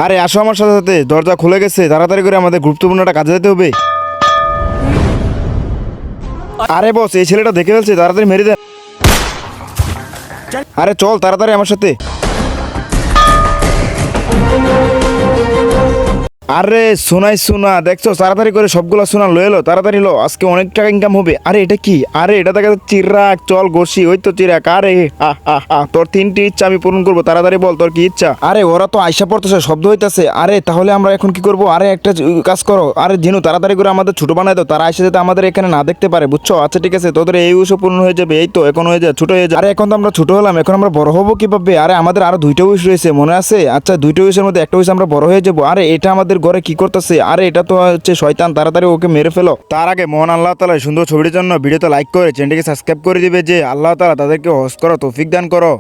আরে আসো আমার সাথে সাথে, দরজা খুলে গেছে, তাড়াতাড়ি করে আমাদের গুরুত্বপূর্ণ একটা কাজে যেতে হবে। আরে বস, এই ছেলেটা দেখে ফেলছে, তাড়াতাড়ি মেরে দেন। আরে চল তাড়াতাড়ি আমার সাথে। আরে সোনাই সোনা, দেখছো তাড়াতাড়ি করে সবগুলো সোনা লয়ে এলো, তাড়াতাড়ি লো, আজকে অনেক টাকা ইনকাম হবে। আরে এটা কি? আরে এটা দেখা যাচ্ছে চিরাগ, চল ঘষি, ওই তো চিরাগ। আরে তোর 3টি ইচ্ছা আমি পূরণ করবো, তাড়াতাড়ি বল তোর কি ইচ্ছা। আরে ওরা তো আইসা পড়তেছে, শব্দ হইতাছে। আরে তাহলে আমরা এখন কি করবো? আরে একটা কাজ করো, আরে জিনু তাড়াতাড়ি করে আমাদের ছোট বানাই দাও, তারা আইসা যাতে আমাদের এখানে না দেখতে পারে, বুঝছো? আচ্ছা ঠিক আছে, তোদের এই উইশও পূর্ণ হয়ে যাবে। এই তো এখন হয়ে যায়, ছোট হয়ে যায়। আরে এখন তো আমরা ছোট হলাম, এখন আমরা বড় হবো কিভাবে? আরে আমাদের আরো 2টা উইশ রয়েছে, মনে আছে? আচ্ছা 2টা উইশের মধ্যে একটা উইশ আমরা বড় হয়ে যাবো। আরে এটা আমাদের ঘরে কি করতেছে? আরে এটা তো হচ্ছে শয়তান, তাড়াতাড়ি ওকে মেরে ফেলো। তার আগে মহান আল্লাহ তাআলা সুন্দর ছবিটির জন্য ভিডিওতে লাইক করে চ্যানেলটিকে সাবস্ক্রাইব করে দিবে, যে আল্লাহ তাআলা তাদেরকে হজ করা তৌফিক দান করো।